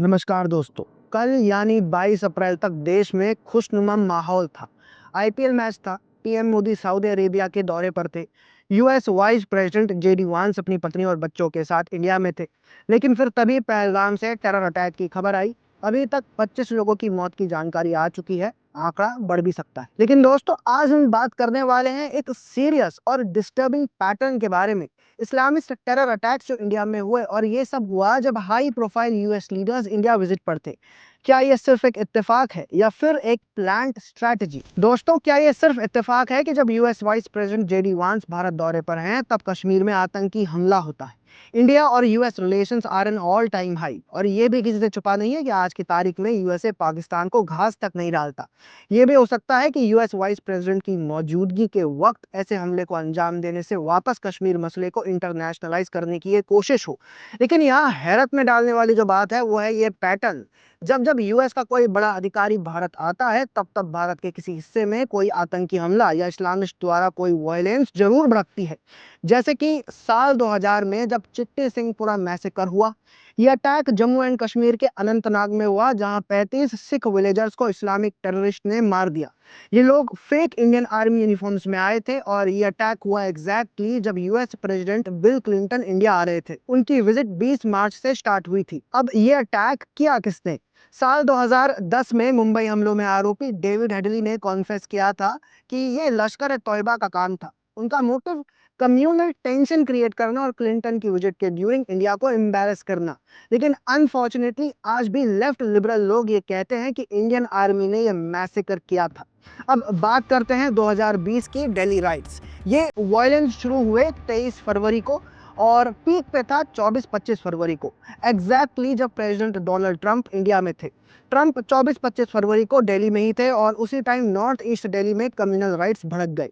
नमस्कार दोस्तों। कल यानी 22 अप्रैल तक देश में खुशनुमा माहौल था। आईपीएल मैच था। पीएम मोदी सऊदी अरेबिया के दौरे पर थे। यूएस वाइस प्रेसिडेंट जेडी वांस अपनी पत्नी और बच्चों के साथ इंडिया में थे। लेकिन फिर तभी पहलगाम से टेरर अटैक की खबर आई। अभी तक 25 लोगों की मौत की जानकारी आ चुकी है। आंकड़ा बढ़ भी सकता है। लेकिन दोस्तों, आज हम बात करने वाले हैं एक सीरियस और डिस्टर्बिंग पैटर्न के बारे में। इस्लामिस्ट टेरर अटैक्स जो इंडिया में हुए, और ये सब हुआ जब high profile US leaders India visit पर थे। क्या ये सिर्फ एक इत्तेफाक है या फिर एक प्लान्ड स्ट्रैटेजी? दोस्तों, क्या ये सिर्फ इत्तेफाक है कि जब यूएस वाइस प्रेसिडेंट जेडी वांस भारत दौरे पर हैं तब कश्मीर में आतंकी हमला होता है? इंडिया और US relations are an all time high, और ये भी किसी से छुपा नहीं है कि आज की तारीख में यूएसए पाकिस्तान को घास तक नहीं डालता। ये भी हो सकता है कि यूएस वाइस प्रेसिडेंट की मौजूदगी के वक्त ऐसे हमले को अंजाम देने से वापस कश्मीर मसले को इंटरनेशनलाइज करने की ये कोशिश हो। लेकिन यहाँ हैरत में डालने वाली जो बात है वो है ये पैटर्न। जब जब यूएस का कोई बड़ा अधिकारी भारत आता है तब तब भारत के किसी हिस्से में कोई आतंकी हमला या इस्लामिस्ट द्वारा कोई वायलेंस जरूर भड़कती है। जैसे कि साल 2000 में जब चिट्टी सिंहपुरा मैसेकर हुआ। यह अटैक जम्मू एंड कश्मीर के अनंतनाग में हुआ, जहां 35 सिख विलेजर्स को इस्लामिक टेररिस्ट ने मार दिया। ये लोग फेक इंडियन आर्मी यूनिफॉर्म्स में आए थे, और ये अटैक हुआ एग्जैक्टली जब US president Bill Clinton India आ रहे थे। उनकी विजिट 20 मार्च से स्टार्ट हुई थी। अब ये अटैक किया किसने? साल 2010 में मुंबई हमलों में आरोपी डेविड हेडली ने कॉन्फेस किया था कि ये लश्कर ए तोयबा का काम था। उनका मोटिव कम्युनल टेंशन क्रिएट करना और क्लिंटन की विजिट के ड्यूरिंग इंडिया को एम्बैरस करना। लेकिन अनफॉर्चुनेटली आज भी लेफ्ट लिबरल लोग ये कहते हैं कि इंडियन आर्मी ने ये मैसेकर किया था। अब बात करते हैं 2020 की दिल्ली राइट्स। ये वायलेंस शुरू हुए 23 फरवरी को, और पीक पे था 24-25 फरवरी को, एग्जैक्टली जब प्रेसिडेंट डोनाल्ड ट्रंप इंडिया में थे। ट्रंप 24-25 फरवरी को दिल्ली में ही थे, और उसी टाइम नॉर्थ ईस्ट दिल्ली में कम्युनल राइट्स भड़क गए।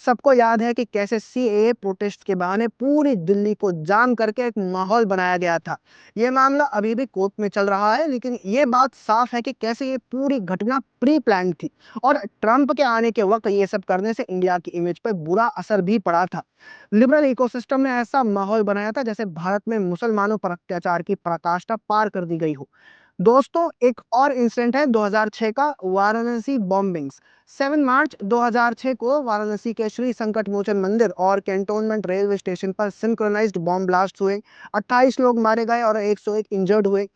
सबको याद है कि कैसे सीएए प्रोटेस्ट के बहाने पूरी दिल्ली को जाम करके एक माहौल बनाया गया था। ये मामला अभी भी कोर्ट में चल रहा है, लेकिन ये बात साफ है कि कैसे ये पूरी घटना प्री प्लान थी, और ट्रंप के आने के वक्त ये सब करने से इंडिया की इमेज पर बुरा असर भी पड़ा था। लिबरल इकोसिस्टम ने ऐसा माहौल बनाया था जैसे भारत में मुसलमानों पर अत्याचार की पराकाष्ठा पार कर दी गई हो। दोस्तों, एक और इंसिडेंट है 2006 का, वाराणसी बॉम्बिंग्स। 7 मार्च 2006 को वाराणसी के श्री संकट मोचन मंदिर और कैंटोनमेंट रेलवे स्टेशन पर सिंक्रोनाइज्ड बॉम्ब ब्लास्ट हुए। 28 लोग मारे गए और 101 इंजर्ड हुए।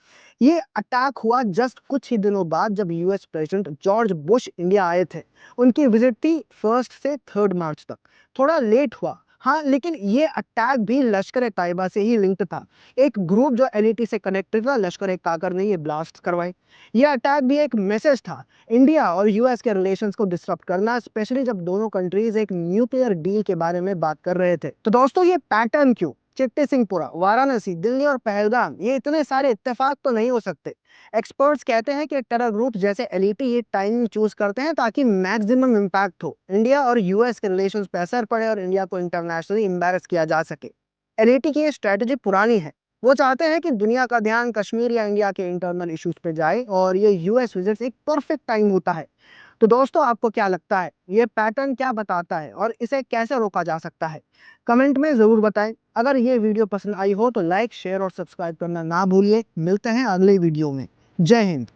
ये अटैक हुआ जस्ट कुछ ही दिनों बाद जब US president George Bush India आए थे। उनकी विजिट थी 1 से 3 मार्च तक। थोड़ा लेट हुआ, हाँ, लेकिन ये अटैक भी लश्कर ए तैयबा से ही लिंक्ड था। एक ग्रुप जो एलईटी से कनेक्टेड था, लश्कर ए काकर ने ये ब्लास्ट करवाए। ये अटैक भी एक मैसेज था, इंडिया और यूएस के रिलेशंस को डिस्टर्ब करना, स्पेशली जब दोनों कंट्रीज एक न्यूक्लियर डील के बारे में बात कर रहे थे। तो दोस्तों, ये पैटर्न क्यों? चिट्टी सिंहपुरा, वाराणसी, दिल्ली और पहलगाम, ये इतने सारे इत्तेफाक तो नहीं हो सकते। एक्सपर्ट्स कहते हैं कि टेरर ग्रुप जैसे एलईटी ये टाइमिंग चूज करते हैं ताकि मैक्सिमम इम्पैक्ट हो, इंडिया और यूएस के रिलेशंस पे असर पड़े और इंडिया को इंटरनेशनली एम्बैरस किया जा सके। एलईटी की ये स्ट्रेटजी पुरानी है। वो चाहते हैं कि दुनिया का ध्यान कश्मीर या इंडिया के इंटरनल इश्यूज पे जाए, और ये यूएस विजिट एक परफेक्ट टाइम होता है। तो दोस्तों, आपको क्या लगता है, ये पैटर्न क्या बताता है और इसे कैसे रोका जा सकता है? कमेंट में जरूर बताएं। अगर ये वीडियो पसंद आई हो तो लाइक, शेयर और सब्सक्राइब करना ना भूलिए। मिलते हैं अगले वीडियो में। जय हिंद।